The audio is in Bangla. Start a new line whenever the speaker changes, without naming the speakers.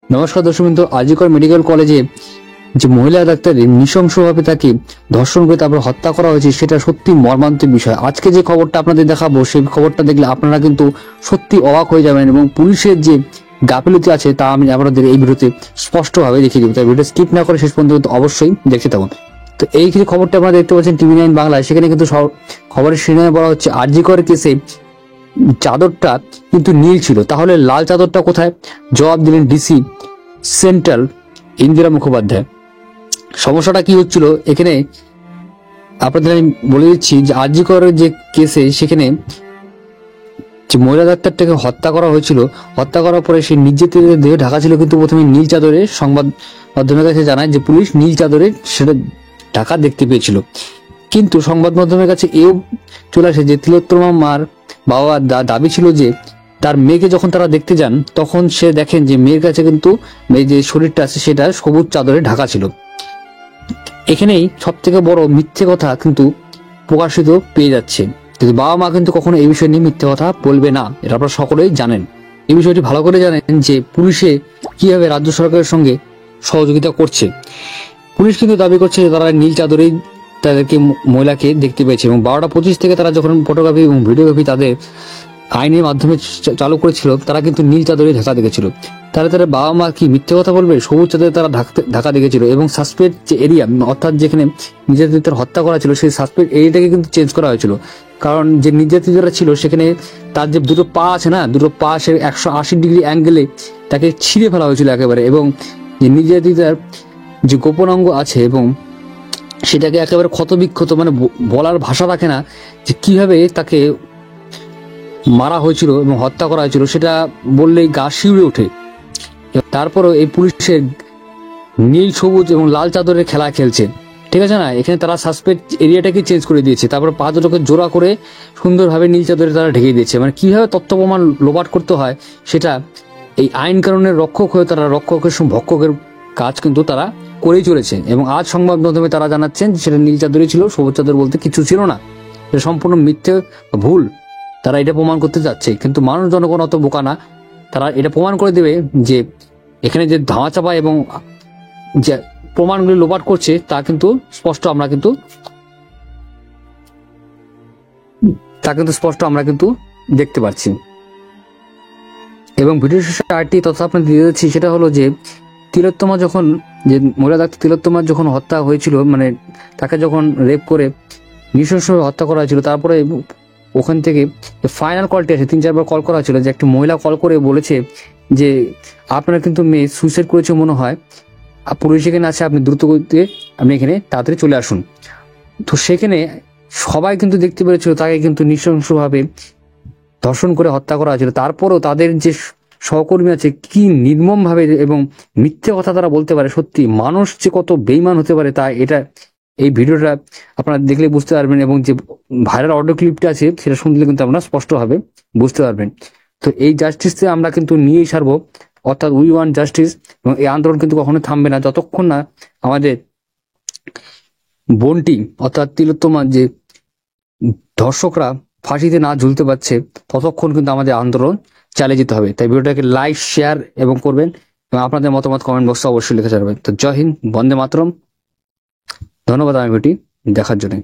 নমস্কার দর্শক বিন্দু, আজিকর মেডিকেল কলেজে যে মহিলা ডাক্তার নৃশংসভাবে তাকে ধর্ষণ করে তারপর হত্যা করা হয়েছে, সেটা সত্যি মর্মান্তিক বিষয়। আজকে যে খবরটা আপনাদের দেখাবো, সেই খবরটা দেখলে আপনারা কিন্তু সত্যি অবাক হয়ে যাবেন এবং পুলিশের যে গাফিলতি আছে তা আমি আপনাদের এই ভিডিওতে স্পষ্টভাবে দেখিয়ে দেবো। তাই ভিডিও স্কিপ না করে শেষ পর্যন্ত অবশ্যই দেখতে থাকুন। তো এই যে খবরটা আপনারা দেখতে পাচ্ছেন TV9 বাংলায়, সেখানে কিন্তু খবরের শিরোনামে বলা হচ্ছে আরজিকর কেসে চাদরটা কিন্তু নীল ছিল, তাহলে লাল চাদরটা কোথায়? জবাব দিলেন ডিসি সেন্ট্রাল ইন্দিরা মুখোপাধ্যায়। সমস্যাটা কি হচ্ছিল এখানে আপনাদের আমি বলে দিচ্ছি যে আরজি করের যে কেসে, সেখানে যে মহিলা ডাক্তারটাকে হত্যা করা হয়েছিল, হত্যা করার পরে সেই নির্যাতিতের দেহ ঢাকা ছিল কিন্তু প্রথমে নীল চাদরে। সংবাদ মাধ্যমের কাছে জানায় যে পুলিশ নীল চাদরে সেটা ঢাকা দেখতে পেয়েছিল, কিন্তু সংবাদ মাধ্যমের কাছে এও চলে আসে যে তিলোত্তমা মার বাবা দাবি ছিল যে তার মেয়েকে যখন তারা দেখতে যান তখন সে দেখেন যে মেয়ের কাছে কিন্তু মেয়ের যে শরীরটা আছে সেটা সবুজ চাদরে ঢাকা ছিল। এখানেই সব থেকে বড় মিথ্যে কথা কিন্তু প্রকাশিত পেয়ে যাচ্ছে, কিন্তু বাবা মা কিন্তু কখনো এই বিষয় নিয়ে মিথ্যে কথা বলবে না, এটা আপনারা সকলেই জানেন। এই বিষয়টি ভালো করে জানেন যে পুলিশে কিভাবে রাজ্য সরকারের সঙ্গে সহযোগিতা করছে। পুলিশ কিন্তু দাবি করছে যে তারা নীল চাদরেই তাদেরকে মহিলাকে দেখতে পেয়েছে এবং 12টা 25 থেকে তারা যখন ফটোগ্রাফি এবং ভিডিওগ্রাফি তাদের আইনের মাধ্যমে চালু করেছিল, তারা কিন্তু নীল চাদরে ঢাকা দেখেছিল। তারা তাদের বাবা মা কি মিথ্যে কথা বলবে? সবুজ চাদরে তারা ঢাকা দেখেছিল এবং সাসপেক্ট যে এরিয়া, অর্থাৎ যেখানে নির্যাতিতার হত্যা করা ছিল সেই সাসপেক্ট এরিয়াটাকে কিন্তু চেঞ্জ করা হয়েছিল, কারণ যে নির্যাতিতরা ছিল সেখানে তার যে দুটো পা আছে না, দুটো পা সে 180 ডিগ্রি অ্যাঙ্গেলে তাকে ছিঁড়ে ফেলা হয়েছিল একেবারে, এবং যে নির্যাতিতার যে গোপন অঙ্গ আছে এবং সেটাকে একেবারে ক্ষতবিক্ষত, মানে বলার ভাষা রাখে না যে কিভাবে তাকে মারা হয়েছিল এবং হত্যা করা হয়েছিল, সেটা বললেই গা শিউরে ওঠে। তারপরেও এই পুলিশের নীল সবুজ এবং লাল চাদরের খেলা খেলছে, ঠিক আছে না? এখানে তারা সাসপেক্ট এরিয়াটাকে চেঞ্জ করে দিয়েছে, তারপর 5 জনকে জোড়া করে সুন্দরভাবে নীল চাদরে তারা ঢেকে দিয়েছে। মানে কিভাবে তথ্য প্রমাণ লোপাট করতে হয় সেটা এই আইন কানুনের রক্ষক হয়ে তারা রক্ষকের ভক্ষকের কাজ কিন্তু তারা করেই চলেছে। এবং আজ সংবাদ মাধ্যমে তারা জানাচ্ছেন সেটা নীল চাদরই ছিল, সবুজ চাদর বলতে কিছু ছিল না। এটা সম্পূর্ণ মিথ্যে, ভুল। তারা এটা প্রমাণ করতে যাচ্ছে, কিন্তু মানুষ জনগণ অত বোকা না, তারা এটা প্রমাণ করে দেবে যে এখানে যে ধামাচাপা এবং যে প্রমাণগুলি লোপাট করছে তা কিন্তু স্পষ্ট আমরা কিন্তু দেখতে পাচ্ছি। এবং ভিডিও শেষে আরেকটি তথ্য আপনাদের দিয়ে দিচ্ছি, সেটা হলো যে তিলোত্তমা যখন, যে মহিলা ডাক্তার তিলোত্তমার যখন হত্যা হয়েছিল, মানে তাকে যখন রেপ করে নৃশংসভাবে হত্যা করা হয়েছিল, তারপরে ওখান থেকে ফাইনাল কলটি আছে, 3-4 বার কল করা ছিল, যে একটি মহিলা কল করে বলেছে যে আপনার কিন্তু মেয়ে সুইসাইড করেছে মনে হয়, পুলিশ এখানে আছে, আপনি দ্রুত গতিতে আপনি এখানে তাড়াতাড়ি চলে আসুন। তো সেখানে সবাই কিন্তু দেখতে পেরেছিল তাকে কিন্তু নৃশংসভাবে ধর্ষণ করে হত্যা করা হয়েছিল। তারপরেও তাদের যে সহকর্মী আছে কি নির্মম ভাবে এবং মিথ্যে কথা তারা বলতে পারে, সত্যি মানুষ যে কত বেইমান হতে পারে তা এটা এই ভিডিওটা আপনারা দেখলে বুঝতে পারবেন, এবং যে ভাইরাল অডিও ক্লিপটা আছে সেটা শুনলে কিন্তু আপনারা স্পষ্টভাবে বুঝতে পারবেন। তো এই জাস্টিসে আমরা কিন্তু নিয়েই ছাড়বো, অর্থাৎ উই ওয়ান্ট জাস্টিস, এবং এই আন্দোলন কিন্তু কখনো থামবে না যতক্ষণ না আমাদের বোনটি অর্থাৎ তিলোত্তমা যে ধর্ষকরা ফাঁসিতে না ঝুলতে পারছে, ততক্ষণ কিন্তু আমাদের আন্দোলন চালিয়ে যেতে হবে। তাই ভিডিওটাকে লাইক, শেয়ার এবং করবেন, এবং আপনাদের মতামত কমেন্ট বক্সে অবশ্যই লিখে যাবেন। তো জয় হিন্দ, বন্দে মাতরম। ধন্যবাদ আমার ভিডিওটি দেখার জন্য।